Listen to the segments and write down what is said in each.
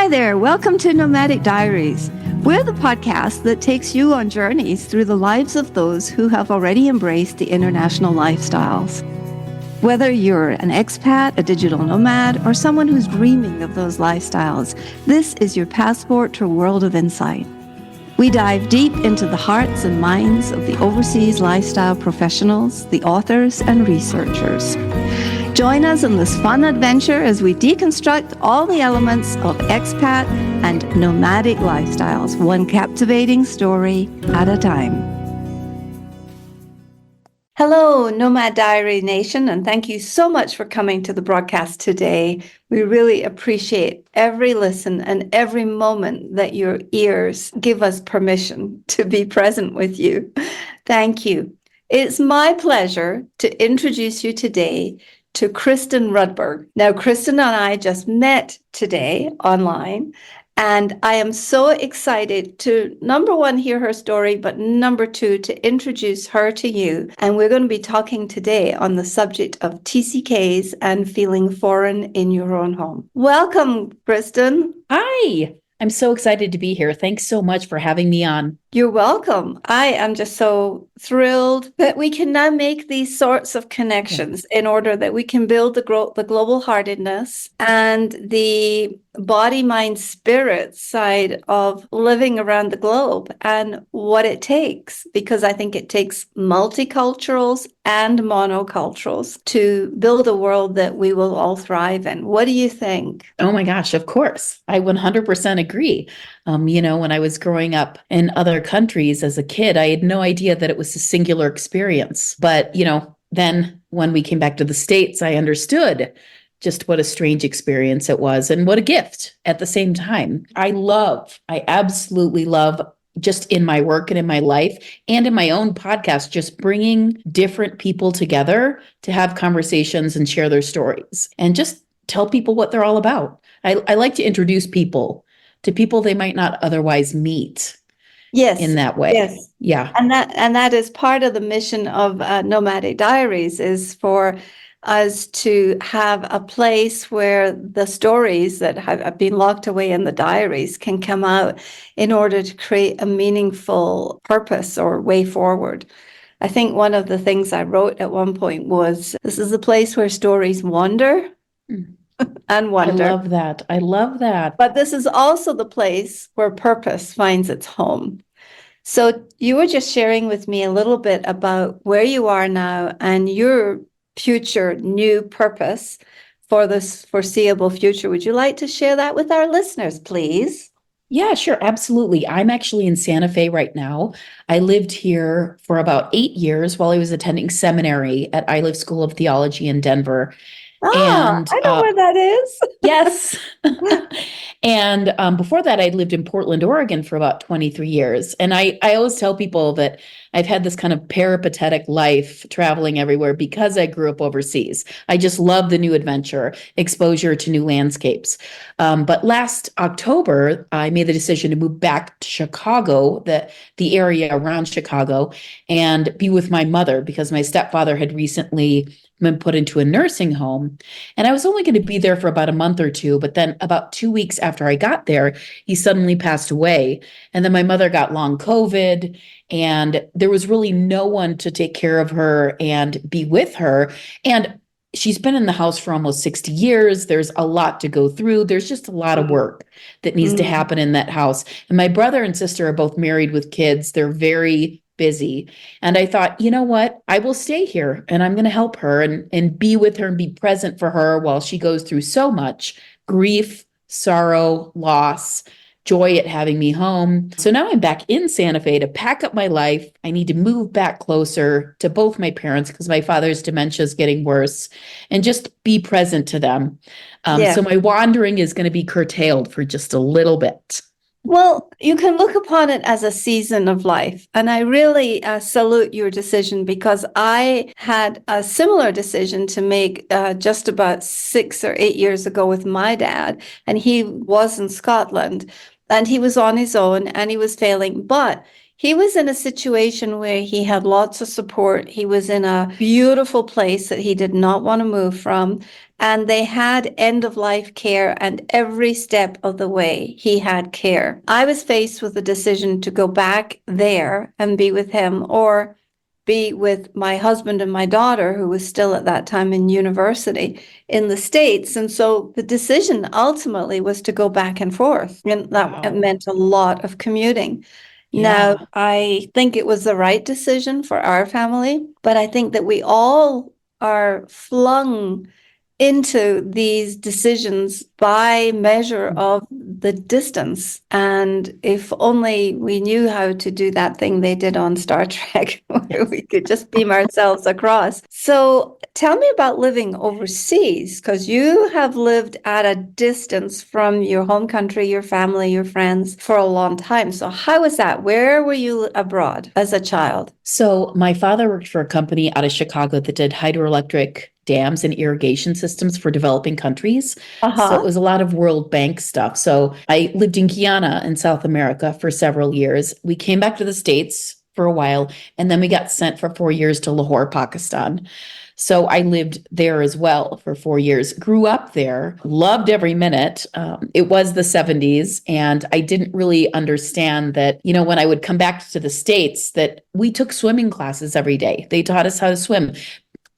Hi there, welcome to Nomadic Diaries. We're the podcast that takes you on journeys through the lives of those who have already embraced the international lifestyles. Whether you're an expat, a digital nomad, or someone who's dreaming of those lifestyles, this is your passport to a world of insight. We dive deep into the hearts and minds of the overseas lifestyle professionals, the authors, and researchers. Join us in this fun adventure as we deconstruct all the elements of expat and nomadic lifestyles, one captivating story at a time. Hello, Nomad Diary Nation, and thank you so much for coming to the broadcast today. We really appreciate every listen and every moment that your ears give us permission to be present with you. Thank you. It's my pleasure to introduce you today to Kristen Rudberg. Now, Kristen and I just met today online, and I am so excited to, number one, hear her story, but number two, to introduce her to you. And we're going to be talking today on the subject of TCKs and feeling foreign in your own home. Welcome, Kristen. Hi, I'm so excited to be here. Thanks so much for having me on. You're welcome. I am just so thrilled that we can now make these sorts of connections in order that we can build the global heartedness and the body, mind, spirit side of living around the globe and what it takes, because I think it takes multiculturals and monoculturals to build a world that we will all thrive in. What do you think? Oh my gosh, of course. I 100% agree. When I was growing up in other countries as a kid, I had no idea that it was a singular experience. But, then when we came back to the States, I understood just what a strange experience it was and what a gift at the same time. I absolutely love, just in my work and in my life and in my own podcast, just bringing different people together to have conversations and share their stories and just tell people what they're all about. I like to introduce people to people they might not otherwise meet. Yes. In that way. Yes. Yeah. And that is part of the mission of Nomadic Diaries, is for us to have a place where the stories that have been locked away in the diaries can come out in order to create a meaningful purpose or way forward. I think one of the things I wrote at one point was, this is a place where stories wander. And wonder. I love that. But this is also the place where purpose finds its home. So you were just sharing with me a little bit about where you are now and your future new purpose for this foreseeable future. Would you like to share that with our listeners, please? Yeah, sure. Absolutely. I'm actually in Santa Fe right now. I lived here for about 8 years while I was attending seminary at Iliff School of Theology in Denver. I know where that is. Yes. And before that, I'd lived in Portland, Oregon for about 23 years. And I always tell people that I've had this kind of peripatetic life traveling everywhere because I grew up overseas. I just love the new adventure, exposure to new landscapes. But last October, I made the decision to move back to Chicago, the area around Chicago, and be with my mother because my stepfather had recently been put into a nursing home. And I was only going to be there for about a month or two. But then about 2 weeks after I got there, he suddenly passed away. And then my mother got long COVID, and there was really no one to take care of her and be with her. And she's been in the house for almost 60 years. There's a lot to go through. There's just a lot of work that needs to happen in that house. And my brother and sister are both married with kids. They're very busy. And I thought, you know what? I will stay here and I'm going to help her and be with her and be present for her while she goes through so much grief, sorrow, loss, joy at having me home. So now I'm back in Santa Fe to pack up my life. I need to move back closer to both my parents because my father's dementia is getting worse, and just be present to them. So my wandering is going to be curtailed for just a little bit. Well, you can look upon it as a season of life. And I really salute your decision, because I had a similar decision to make just about 6 or 8 years ago with my dad. And he was in Scotland and he was on his own and he was failing. But he was in a situation where he had lots of support. He was in a beautiful place that he did not want to move from. And they had end of life care, and every step of the way he had care. I was faced with the decision to go back there and be with him, or be with my husband and my daughter, who was still at that time in university in the States. And so the decision ultimately was to go back and forth. And that meant a lot of commuting. Now, I think it was the right decision for our family, but I think that we all are flung into these decisions by measure of the distance. And if only we knew how to do that thing they did on Star Trek, where we could just beam ourselves across. So tell me about living overseas, because you have lived at a distance from your home country, your family, your friends for a long time. So how was that? Where were you abroad as a child? So my father worked for a company out of Chicago that did hydroelectric dams and irrigation systems for developing countries. So it was a lot of World Bank stuff. So I lived in Guyana in South America for several years. We came back to the States for a while, and then we got sent for 4 years to Lahore, Pakistan. So I lived there as well for 4 years, grew up there, loved every minute. It was the 70s, and I didn't really understand that, you know, when I would come back to the States, that we took swimming classes every day. They taught us how to swim,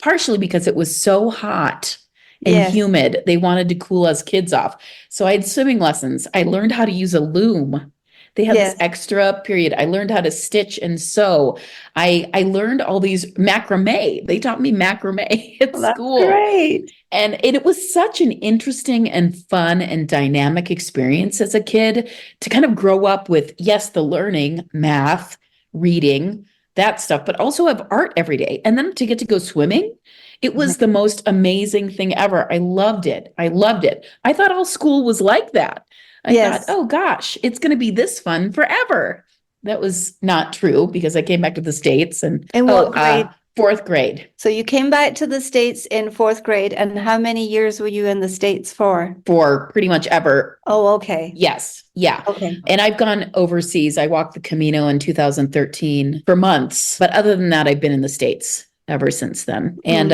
partially because it was so hot and humid. They wanted to cool us kids off. So I had swimming lessons. I learned how to use a loom. They had this extra period. I learned how to stitch and sew. I learned all these macrame. They taught me macrame at school. Great. And it was such an interesting and fun and dynamic experience as a kid to kind of grow up with, yes, the learning, math, reading, that stuff, but also have art every day. And then to get to go swimming, it was the most amazing thing ever. I loved it. I loved it. I thought all school was like that. I thought, oh gosh, it's going to be this fun forever. That was not true, because I came back to the States and what grade? Fourth grade. So you came back to the States in fourth grade, and how many years were you in the States for? For pretty much ever. Oh, okay. Yes. Yeah. Okay. And I've gone overseas. I walked the Camino in 2013 for months. But other than that, I've been in the States ever since then. And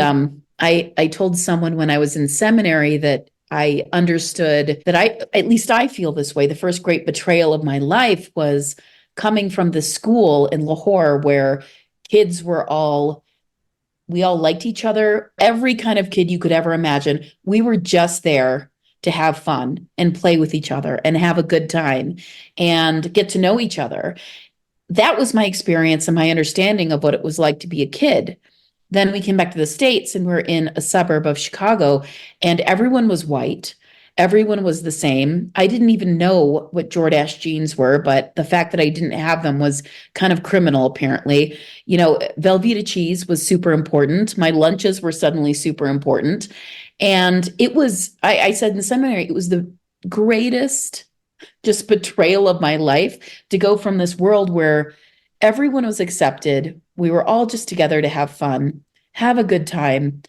I told someone when I was in seminary that I understood that at least I feel this way. The first great betrayal of my life was coming from the school in Lahore, where kids were we all liked each other. Every kind of kid you could ever imagine. We were just there to have fun and play with each other and have a good time and get to know each other. That was my experience and my understanding of what it was like to be a kid. Then we came back to the States, and we're in a suburb of Chicago, and everyone was white. Everyone was the same. I didn't even know what Jordache jeans were, but the fact that I didn't have them was kind of criminal, apparently. You know, Velveeta cheese was super important. My lunches were suddenly super important. And it was, I said in seminary, it was the greatest just betrayal of my life to go from this world where everyone was accepted. We were all just together to have fun, have a good time,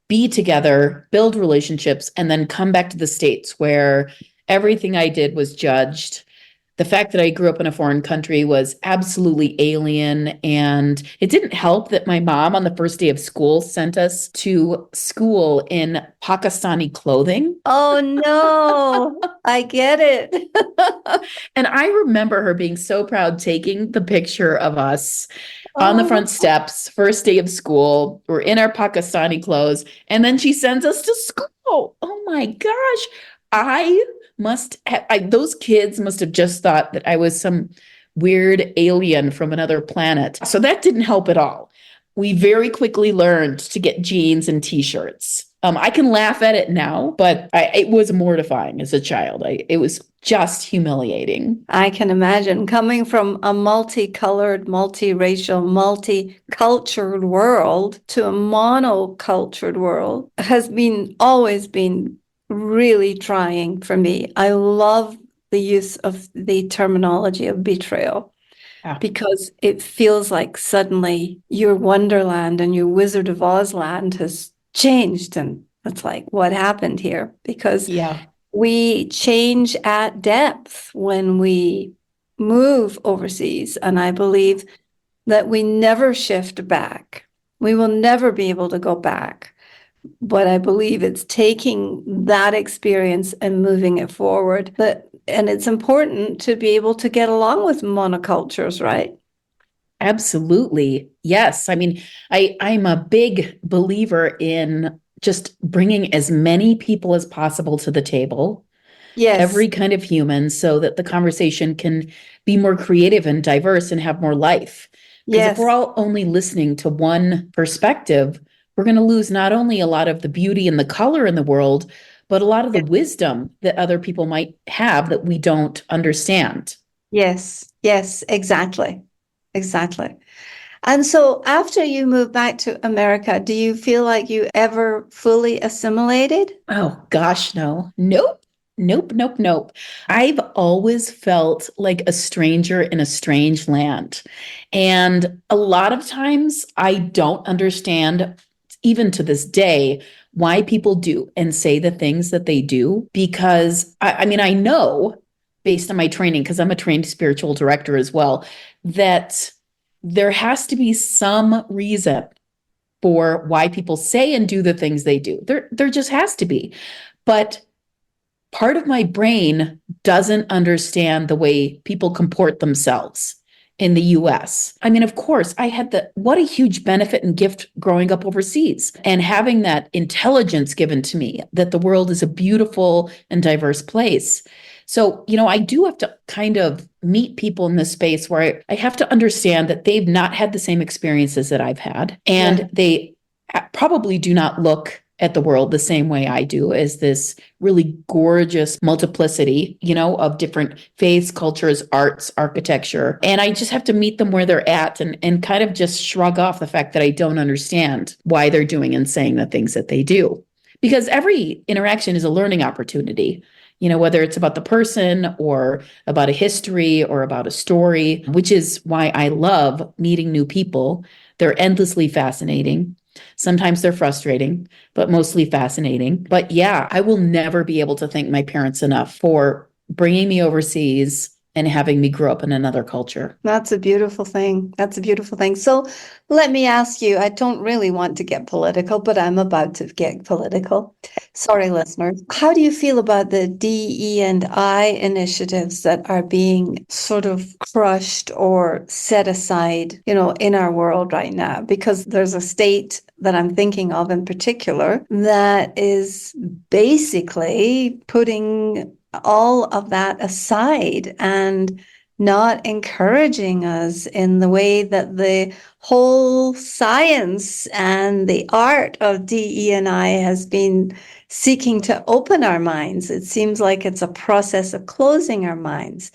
be together, build relationships, and then come back to the States where everything I did was judged. The fact that I grew up in a foreign country was absolutely alien. And it didn't help that my mom on the first day of school sent us to school in Pakistani clothing. Oh, no, I get it. And I remember her being so proud taking the picture of us on the front steps, first day of school. We're in our Pakistani clothes. And then she sends us to school. Oh my gosh. Those kids must have just thought that I was some weird alien from another planet. So that didn't help at all. We very quickly learned to get jeans and t-shirts. I can laugh at it now, but it was mortifying as a child. It was just humiliating. I can imagine coming from a multicolored, multiracial, multicultural world to a monocultured world has always been really trying for me. I love the use of the terminology of betrayal. Because it feels like suddenly your Wonderland and your Wizard of Oz land has changed. And it's like, what happened here? Because we change at depth when we move overseas, and I believe that we never shift back. We will never be able to go back. But I believe it's taking that experience and moving it forward. And it's important to be able to get along with monocultures, right? Absolutely. Yes. I mean, I'm a big believer in just bringing as many people as possible to the table, Yes, every kind of human, so that the conversation can be more creative and diverse and have more life. Because if we're yes, all only listening to one perspective, we're going to lose not only a lot of the beauty and the color in the world, but a lot of the wisdom that other people might have that we don't understand. yes, yes, exactly. Exactly. And so after you moved back to America, do you feel like you ever fully assimilated? Oh gosh, no. Nope. Nope, nope, nope. I've always felt like a stranger in a strange land. And a lot of times I don't understand, even to this day, why people do and say the things that they do. Because I mean, I know based on my training, because I'm a trained spiritual director as well, that there has to be some reason for why people say and do the things they do. There just has to be. But part of my brain doesn't understand the way people comport themselves in the US. I mean, of course, I had what a huge benefit and gift growing up overseas and having that intelligence given to me that the world is a beautiful and diverse place. So, I do have to kind of meet people in this space where I have to understand that they've not had the same experiences that I've had. Yeah. And they probably do not look at the world the same way I do, as this really gorgeous multiplicity, of different faiths, cultures, arts, architecture. And I just have to meet them where they're at and kind of just shrug off the fact that I don't understand why they're doing and saying the things that they do. Because every interaction is a learning opportunity, whether it's about the person or about a history or about a story, which is why I love meeting new people. They're endlessly fascinating. Sometimes they're frustrating, but mostly fascinating. But yeah, I will never be able to thank my parents enough for bringing me overseas and having me grow up in another culture. That's a beautiful thing. That's a beautiful thing. So let me ask you, I don't really want to get political, but I'm about to get political. Sorry, listeners. How do you feel about the DE&I initiatives that are being sort of crushed or set aside, in our world right now? Because there's a state that I'm thinking of in particular that is basically putting all of that aside and not encouraging us in the way that the whole science and the art of DE&I has been seeking to open our minds. It seems like it's a process of closing our minds.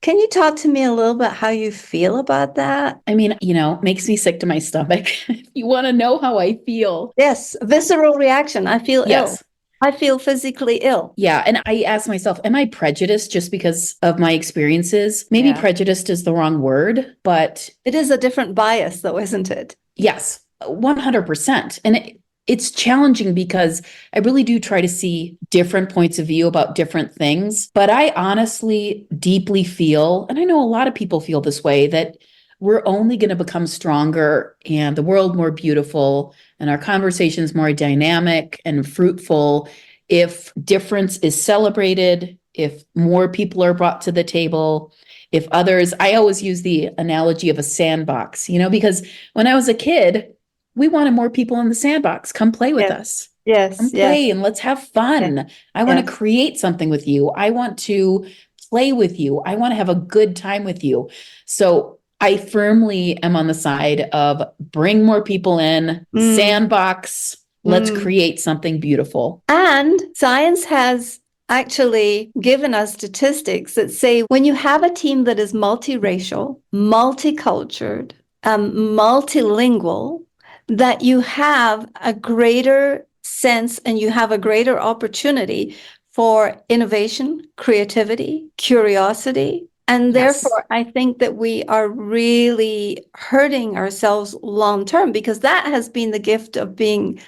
Can you talk to me a little bit how you feel about that? I mean, makes me sick to my stomach. If you want to know how I feel. Yes, visceral reaction. I feel ill. Yes. I feel physically ill. Yeah. And I ask myself, am I prejudiced just because of my experiences? Maybe Yeah. prejudiced is the wrong word, but It is a different bias, though, isn't it? yes, 100%. And it's challenging because I really do try to see different points of view about different things. But I honestly deeply feel, and I know a lot of people feel this way, that we're only going to become stronger and the world more beautiful and our conversations more dynamic and fruitful if difference is celebrated, if more people are brought to the table, if others, I always use the analogy of a sandbox, because when I was a kid, we wanted more people in the sandbox. Come play with Yes, us. yes, Come yes, play and let's have yes, fun. I want to yes. create something with you. I want to play with you. I want to have a good time with you. So I firmly am on the side of bring more people in, Mm, sandbox, let's mm. create something beautiful. And science has actually given us statistics that say when you have a team that is multiracial, multicultural, multilingual, that you have a greater sense and you have a greater opportunity for innovation, creativity, curiosity. And Yes. therefore, I think that we are really hurting ourselves long term because that has been the gift of being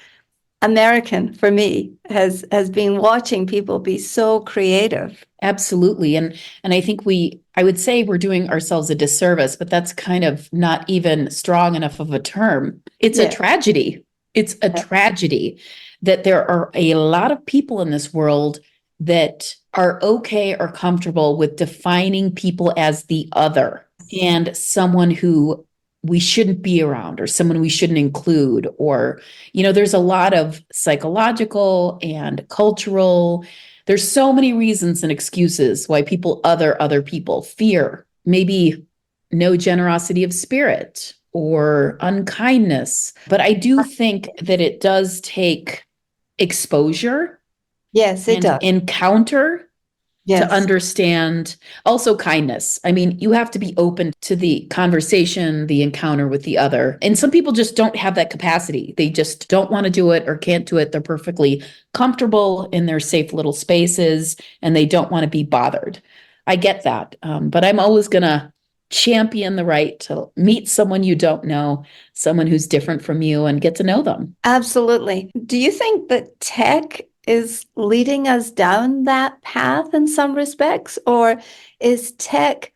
American for me has been watching people be so creative. Absolutely. And I think I would say we're doing ourselves a disservice, but that's kind of not even strong enough of a term. It's a Yeah. tragedy. It's a Yeah. tragedy that there are a lot of people in this world that are okay or comfortable with defining people as the other and someone who we shouldn't be around or someone we shouldn't include. Or, there's a lot of psychological and cultural, there's so many reasons and excuses why people other people. Fear, maybe no generosity of spirit or unkindness. But I do think that it does take exposure Yes, it and does. encounter to Yes. understand. Also kindness. I mean, you have to be open to the conversation, the encounter with the other. And some people just don't have that capacity. They just don't want to do it or can't do it. They're perfectly comfortable in their safe little spaces and they don't want to be bothered. I get that. But I'm always going to champion the right to meet someone you don't know, someone who's different from you, and get to know them. Absolutely. Do you think that tech is leading us down that path in some respects, or is tech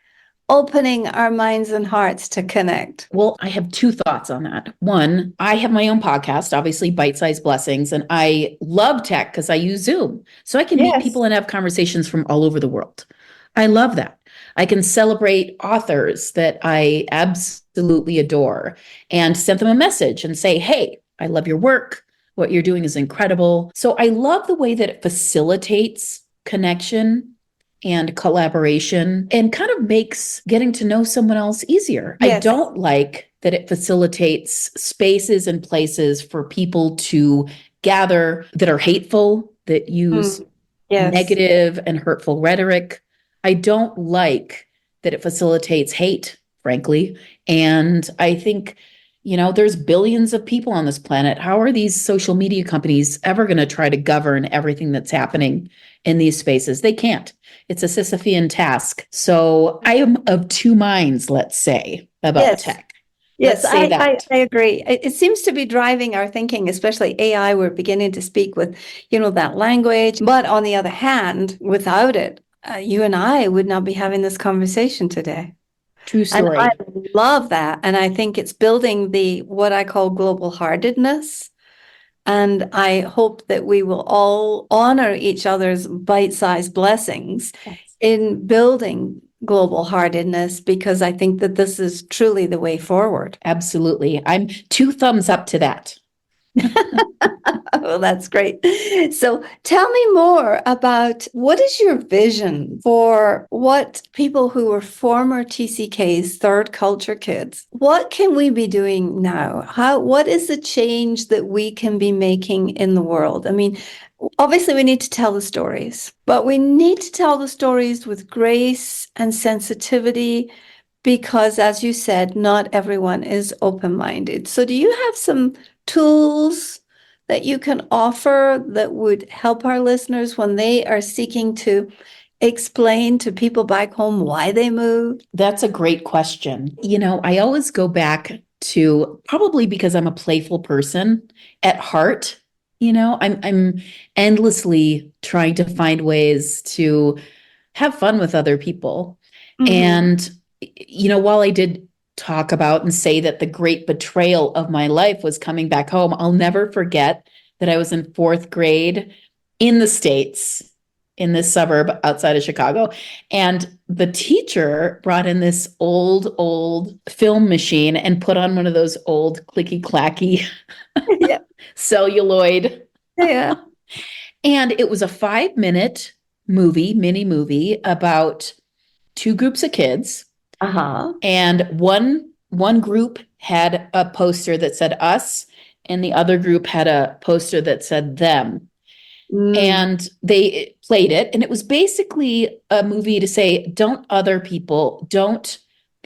opening our minds and hearts to connect? Well, I have two thoughts on that. One, I have my own podcast, obviously Bite-Sized Blessings, and I love tech because I use Zoom. So I can meet Yes. people and have conversations from all over the world. I love that. I can celebrate authors that I absolutely adore and send them a message and say, hey, I love your work. What you're doing is incredible. So I love the way that it facilitates connection and collaboration and kind of makes getting to know someone else easier. I Yes. don't like that it facilitates spaces and places for people to gather that are hateful, that use Yes. negative and hurtful rhetoric. I don't like that it facilitates hate, frankly. And I think, there's billions of people on this planet. How are these social media companies ever going to try to govern everything that's happening in these spaces? They can't. It's a Sisyphean task. So I am of two minds, let's say, about Yes. tech. Yes, Let's say that. I agree. It seems to be driving our thinking, especially AI. We're beginning to speak with, that language. But on the other hand, without it, you and I would not be having this conversation today. True And I story. love that. And I think it's building what I call global heartedness. And I hope that we will all honor each other's bite-sized blessings in building global heartedness, because I think that this is truly the way forward. Absolutely. I'm two thumbs up to that. Oh, that's great. So tell me more about what is your vision for what people who are former TCK's third culture kids, what can we be doing now? What is the change that we can be making in the world? I mean, obviously we need to tell the stories, but we need to tell the stories with grace and sensitivity because, as you said, not everyone is open-minded. So do you have some tools that you can offer that would help our listeners when they are seeking to explain to people back home why they moved? That's a great question. I always go back to, probably because I'm a playful person at heart. I'm endlessly trying to find ways to have fun with other people. Mm-hmm. And, while I did talk about and say that the great betrayal of my life was coming back home, I'll never forget that I was in fourth grade in the States, in this suburb outside of Chicago. And the teacher brought in this old film machine and put on one of those old clicky clacky Yeah. celluloid. Yeah. And it was a 5-minute mini movie about two groups of kids. Uh-huh. And one group had a poster that said us, and the other group had a poster that said them. And they played it, and it was basically a movie to say, don't other people, don't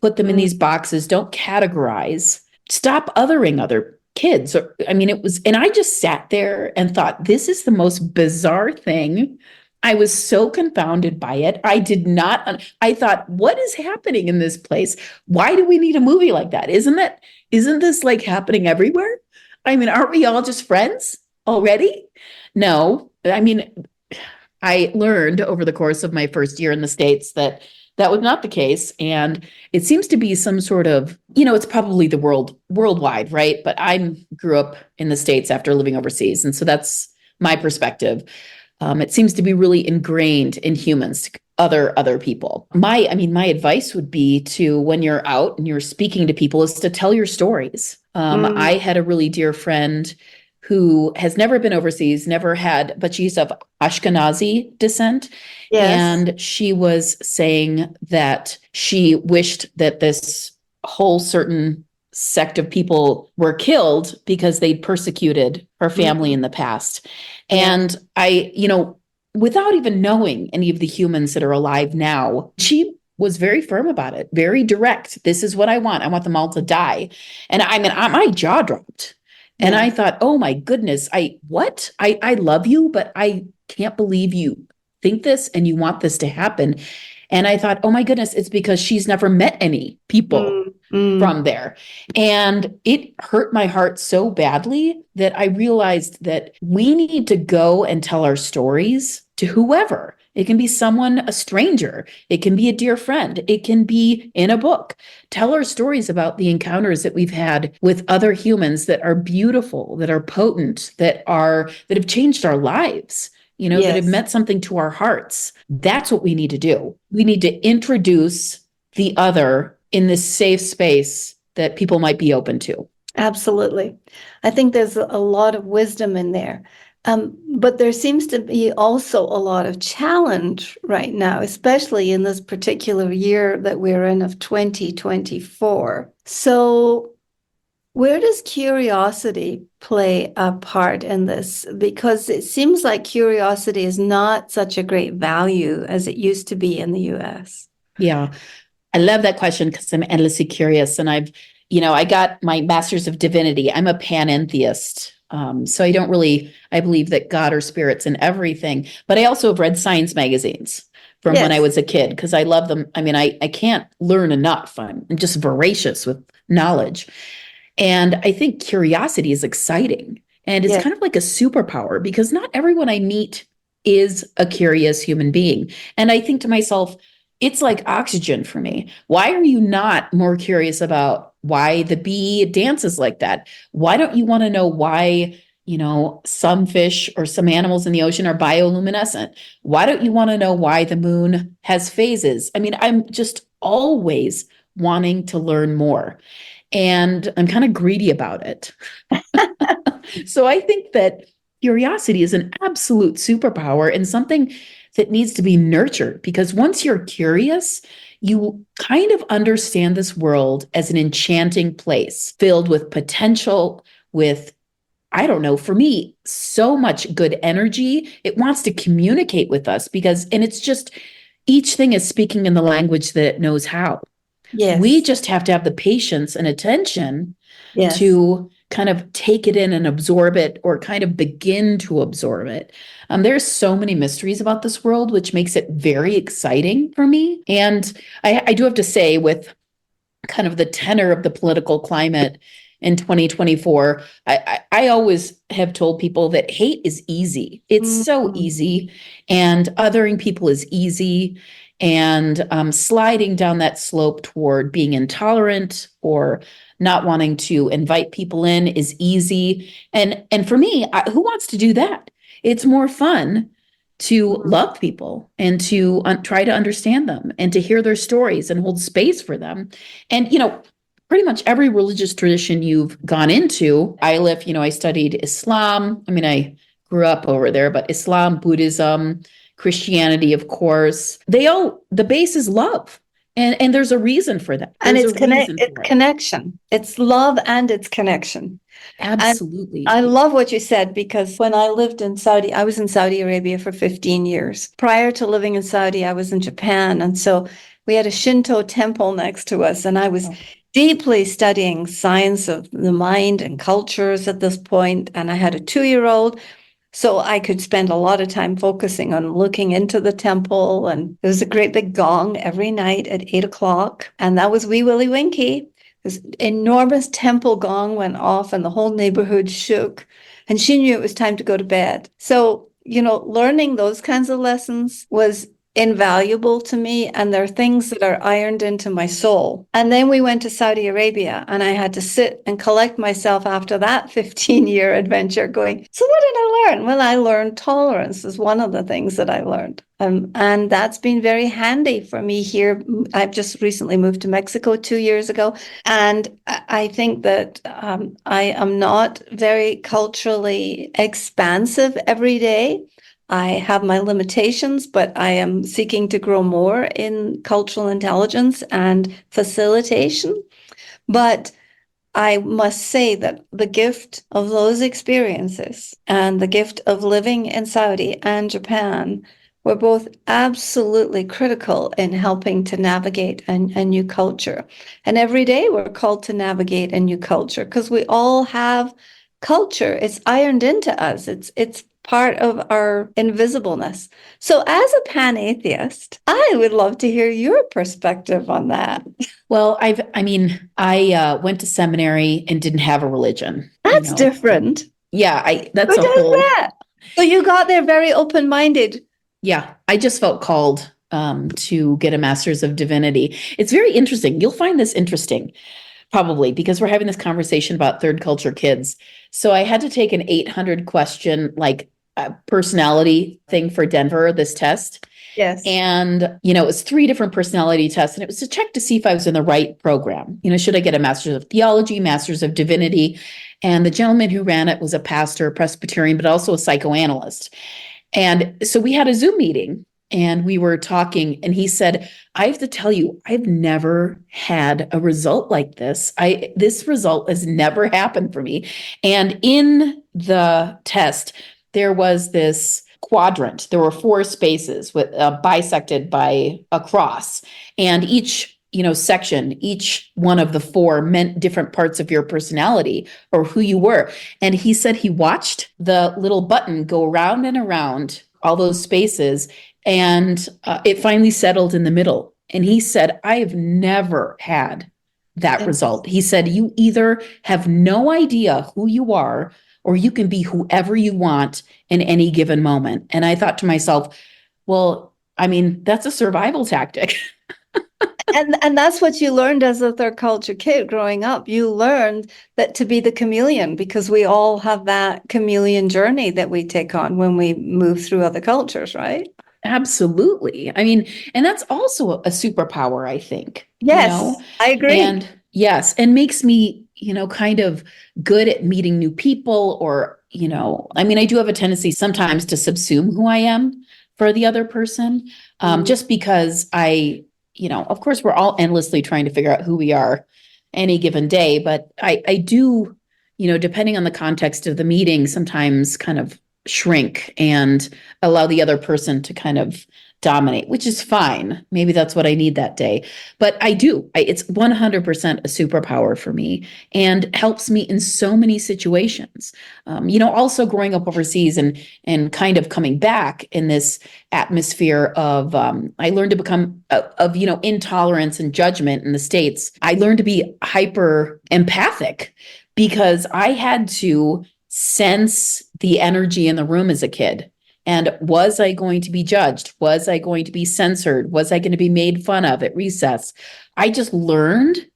put them in these boxes, don't categorize, stop othering other kids. It was, and I just sat there and thought, this is the most bizarre thing. I was so confounded by it. I thought, what is happening in this place? Why do we need a movie like that? Isn't this like happening everywhere? Aren't we all just friends? Already? No. I mean, I learned over the course of my first year in the States that that was not the case. And it seems to be some sort of, it's probably the worldwide, right? But I grew up in the States after living overseas. And so that's my perspective. It seems to be really ingrained in humans, other people. My advice would be to, when you're out and you're speaking to people, is to tell your stories. I had a really dear friend who has never been overseas, never had, but she's of Ashkenazi descent. Yes. And she was saying that she wished that this whole certain sect of people were killed because they'd persecuted her family in the past. Yeah. And I, without even knowing any of the humans that are alive now, she was very firm about it, very direct. This is what I want. I want them all to die. And my jaw dropped. And I thought, oh my goodness, I love you, but I can't believe you think this and you want this to happen. And I thought, oh my goodness, it's because she's never met any people from there. And it hurt my heart so badly that I realized that we need to go and tell our stories to whoever. It can be someone, a stranger. It can be a dear friend. It can be in a book. Tell our stories about the encounters that we've had with other humans that are beautiful, that are potent, that have changed our lives, that have meant something to our hearts. That's what we need to do. We need to introduce the other in this safe space that people might be open to. Absolutely. I think there's a lot of wisdom in there. But there seems to be also a lot of challenge right now, especially in this particular year that we're in of 2024. So where does curiosity play a part in this? Because it seems like curiosity is not such a great value as it used to be in the US. Yeah, I love that question because I'm endlessly curious. And I got my master's of divinity. I'm a panentheist. So I believe that God or spirit's in everything, but I also have read science magazines from when I was a kid because I love them. I can't learn enough. I'm just voracious with knowledge. And I think curiosity is exciting and it's kind of like a superpower because not everyone I meet is a curious human being. And I think to myself, it's like oxygen for me. Why are you not more curious about why the bee dances like that? Why don't you want to know why, some fish or some animals in the ocean are bioluminescent? Why don't you want to know why the moon has phases? I'm just always wanting to learn more. And I'm kind of greedy about it. So I think that curiosity is an absolute superpower and something that needs to be nurtured because once you're curious, you kind of understand this world as an enchanting place filled with potential, with, I don't know, for me, so much good energy. It wants to communicate with us and it's just, each thing is speaking in the language that it knows how. Yes. We just have to have the patience and attention to kind of take it in and absorb it or kind of begin to absorb it. There's so many mysteries about this world, which makes it very exciting for me. And I do have to say, with kind of the tenor of the political climate in 2024, I always have told people that hate is easy. It's so easy. And othering people is easy. And sliding down that slope toward being intolerant or not wanting to invite people in is easy. And for me, who wants to do that? It's more fun to love people and to try to understand them and to hear their stories and hold space for them. And, pretty much every religious tradition you've gone into, I studied Islam. I grew up over there, but Islam, Buddhism, Christianity, of course, the base is love. And there's a reason for that. And it's connection. It's love and it's connection. Absolutely. And I love what you said, because when I lived in Saudi, I was in Saudi Arabia for 15 years. Prior to living in Saudi, I was in Japan. And so we had a Shinto temple next to us. And I was deeply studying science of the mind and cultures at this point. And I had a 2-year-old. So I could spend a lot of time focusing on looking into the temple. And there was a great big gong every night at 8 o'clock. And that was Wee Willie Winkie. this enormous temple gong went off and the whole neighborhood shook. And she knew it was time to go to bed. So, learning those kinds of lessons was invaluable to me. And there are things that are ironed into my soul. And then we went to Saudi Arabia and I had to sit and collect myself after that 15-year adventure going, so what did I learn? Well, I learned tolerance is one of the things that I learned. And that's been very handy for me here. I've just recently moved to Mexico 2 years ago. And I think that I am not very culturally expansive every day. I have my limitations, but I am seeking to grow more in cultural intelligence and facilitation. But I must say that the gift of those experiences and the gift of living in Saudi and Japan were both absolutely critical in helping to navigate a new culture. And every day we're called to navigate a new culture because we all have culture. It's ironed into us. It's part of our invisibleness. So as a pan-atheist, I would love to hear your perspective on that. Well, I went to seminary and didn't have a religion. That's different. Yeah, that's Who a does whole. that? So you got there very open-minded. Yeah, I just felt called to get a master's of divinity. It's very interesting. You'll find this interesting, probably, because we're having this conversation about third culture kids. So I had to take an 800 question, personality thing for Denver, this test. Yes. And, it was 3 different personality tests, and it was to check to see if I was in the right program. Should I get a master's of theology, master's of divinity? And the gentleman who ran it was a pastor, Presbyterian, but also a psychoanalyst. And so we had a Zoom meeting and we were talking, and he said, I have to tell you, I've never had a result like this. This result has never happened for me. And in the test, there was this quadrant. There were 4 spaces with bisected by a cross, and each section, each one of the 4 meant different parts of your personality or who you were. And he said he watched the little button go around and around all those spaces, and it finally settled in the middle. And he said, I have never had that result. He said, you either have no idea who you are, or you can be whoever you want in any given moment. And I thought to myself, well, that's a survival tactic. And that's what you learned as a third culture kid growing up. You learned that to be the chameleon, because we all have that chameleon journey that we take on when we move through other cultures, right? Absolutely. And that's also a superpower, I think. Yes, I agree. And yes, and makes me, kind of good at meeting new people, or, I do have a tendency sometimes to subsume who I am for the other person, just because of course, we're all endlessly trying to figure out who we are any given day. But I do, depending on the context of the meeting, sometimes kind of shrink and allow the other person to kind of dominate, which is fine. Maybe that's what I need that day. But it's 100% a superpower for me and helps me in so many situations. Also growing up overseas and kind of coming back in this atmosphere of, I learned to become of intolerance and judgment in the States. I learned to be hyper empathic because I had to sense the energy in the room as a kid. And was I going to be judged? Was I going to be censored? Was I going to be made fun of at recess? I just learned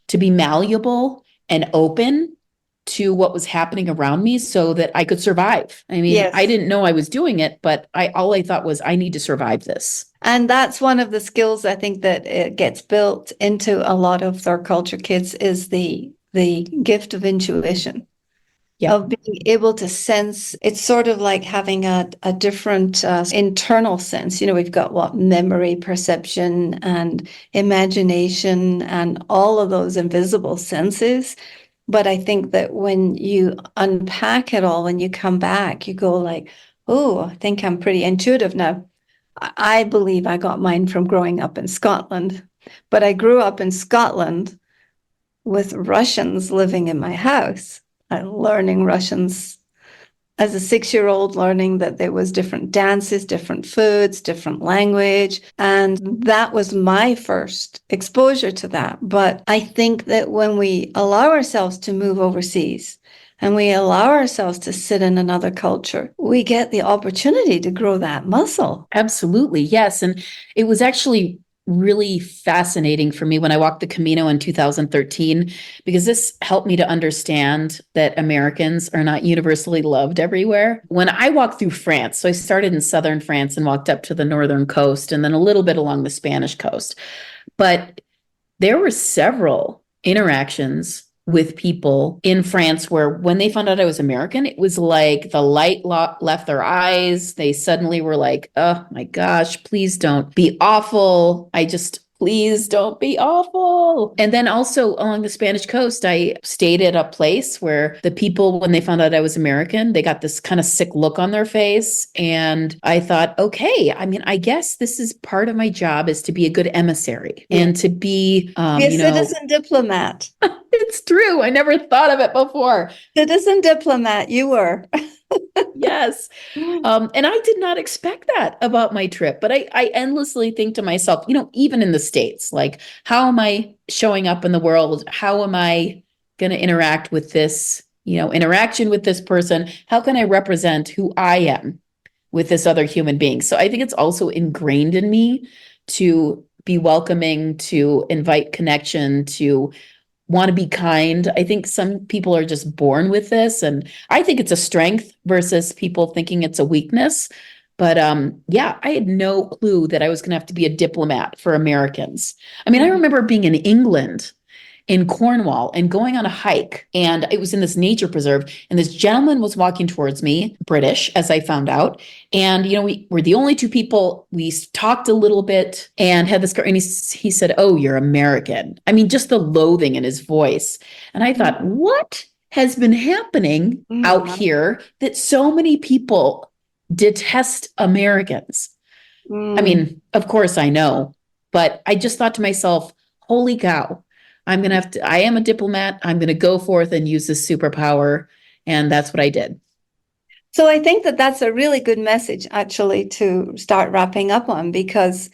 to be malleable and open to what was happening around me so that I could survive. Yes. I didn't know I was doing it, but all I thought was I need to survive this. And that's one of the skills I think that it gets built into a lot of third culture kids is the gift of intuition. Yeah. Of being able to sense. It's sort of like having a different internal sense. We've got memory, perception, and imagination, and all of those invisible senses. But I think that when you unpack it all, when you come back, you go like, oh, I think I'm pretty intuitive now. I believe I got mine from growing up in Scotland, but I grew up in Scotland with Russians living in my house. Learning Russians as a 6-year-old, learning that there was different dances, different foods, different language. And that was my first exposure to that. But I think that when we allow ourselves to move overseas and we allow ourselves to sit in another culture, we get the opportunity to grow that muscle. Absolutely. Yes. And it was actually really fascinating for me when I walked the Camino in 2013, because this helped me to understand that Americans are not universally loved everywhere. When I walked through France, so I started in southern France and walked up to the northern coast and then a little bit along the Spanish coast. But there were several interactions with people in France where when they found out I was American, it was like the light left their eyes. They suddenly were like, oh my gosh, please don't be awful. Please don't be awful. And then also along the Spanish coast, I stayed at a place where the people, when they found out I was American, they got this kind of sick look on their face. And I thought, okay, I mean, I guess this is part of my job, is to be a good emissary and to be, Be a citizen diplomat. It's true. I never thought of it before. Citizen diplomat, you were. Yes. And I did not expect that about my trip, but I endlessly think to myself, even in the States, like, how am I showing up in the world? How am I going to interact with this, interaction with this person? How can I represent who I am with this other human being? So I think it's also ingrained in me to be welcoming, to invite connection, to want to be kind. I think some people are just born with this, and I think it's a strength versus people thinking it's a weakness. But yeah, I had no clue that I was going to have to be a diplomat for Americans. I mean, I remember being in England, in Cornwall, and going on a hike, and it was in this nature preserve, and this gentleman was walking towards me, British, as I found out. And, we were the only two people. We talked a little bit and had this, and he said, oh, you're American. I mean, just the loathing in his voice. And I thought, what has been happening out here that so many people detest Americans? I mean, of course I know, but I just thought to myself, holy cow, I am a diplomat. I'm going to go forth and use this superpower. And that's what I did. So I think that that's a really good message, actually, to start wrapping up on, because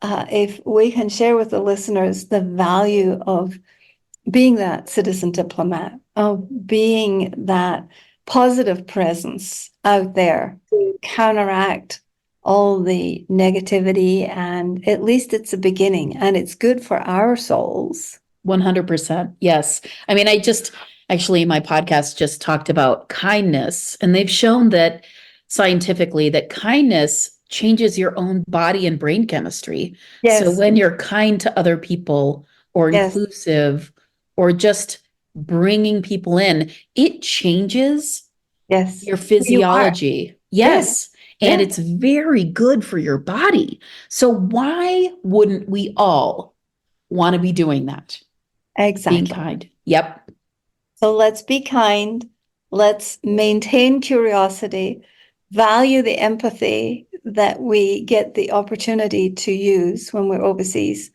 if we can share with the listeners the value of being that citizen diplomat, of being that positive presence out there to counteract all the negativity, and at least it's a beginning, and it's good for our souls. 100%. Yes. I mean, actually, my podcast just talked about kindness, and they've shown that scientifically that kindness changes your own body and brain chemistry. Yes. So when you're kind to other people, or inclusive, or just bringing people in, it changes your physiology. Yes. And it's very good for your body. So why wouldn't we all want to be doing that? Exactly. Being kind. Yep. So let's be kind. Let's maintain curiosity, value the empathy that we get the opportunity to use when we're overseas.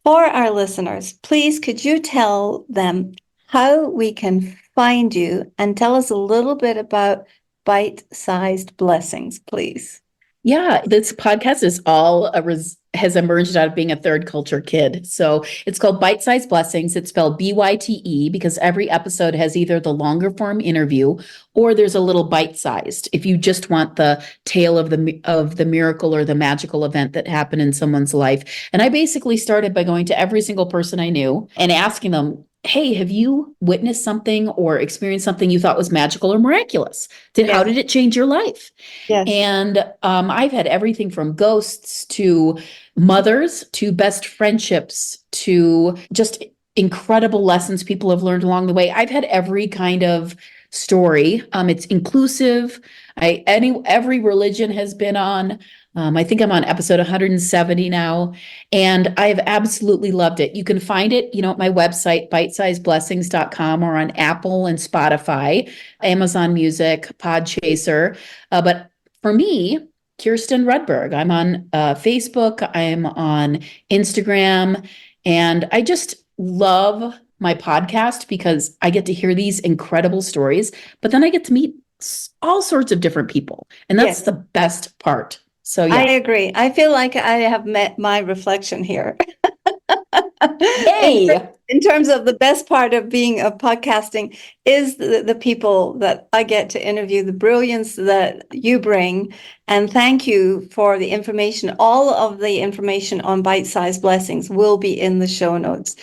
For our listeners, please, could you tell them how we can find you, and tell us a little bit about Bite-Sized Blessings, please? Yeah, this podcast is has emerged out of being a third culture kid. So it's called Bite-Sized Blessings. It's spelled BYTE because every episode has either the longer form interview or there's a little bite-sized, if you just want the tale of the miracle or the magical event that happened in someone's life. And I basically started by going to every single person I knew and asking them, hey, have you witnessed something or experienced something you thought was magical or miraculous? How did it change your life? Yes. And I've had everything from ghosts to mothers to best friendships to just incredible lessons people have learned along the way. I've had every kind of story. It's inclusive. Every religion has been on. I think I'm on episode 170 now, and I've absolutely loved it. You can find it, at my website, bitesizedblessings.com, or on Apple and Spotify, Amazon Music, Podchaser. But for me, Kristen Rudberg, I'm on Facebook, I'm on Instagram, and I just love my podcast because I get to hear these incredible stories, but then I get to meet all sorts of different people. And that's Yes. the best part. So I yeah. agree. I feel like I have met my reflection here. Yay! In terms of the best part of being of podcasting is the people that I get to interview, the brilliance that you bring. And thank you for the information. All of the information on bite-sized blessings will be in the show notes.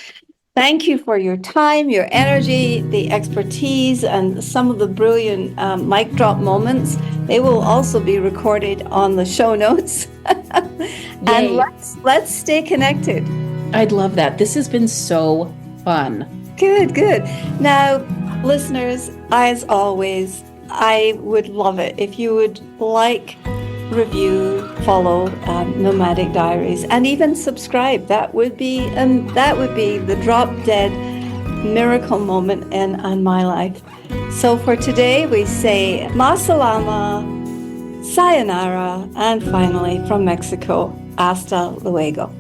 Thank you for your time, your energy, the expertise, and some of the brilliant mic drop moments. They will also be recorded on the show notes. And Yay. let's stay connected. I'd love that. This has been so fun. Good, good. Now, listeners, as always, I would love it if you would like, review, follow Nomadic Diaries, and even subscribe. That would be the drop dead miracle moment in my life. So for today, we say masalama, sayonara, and finally from Mexico, hasta luego.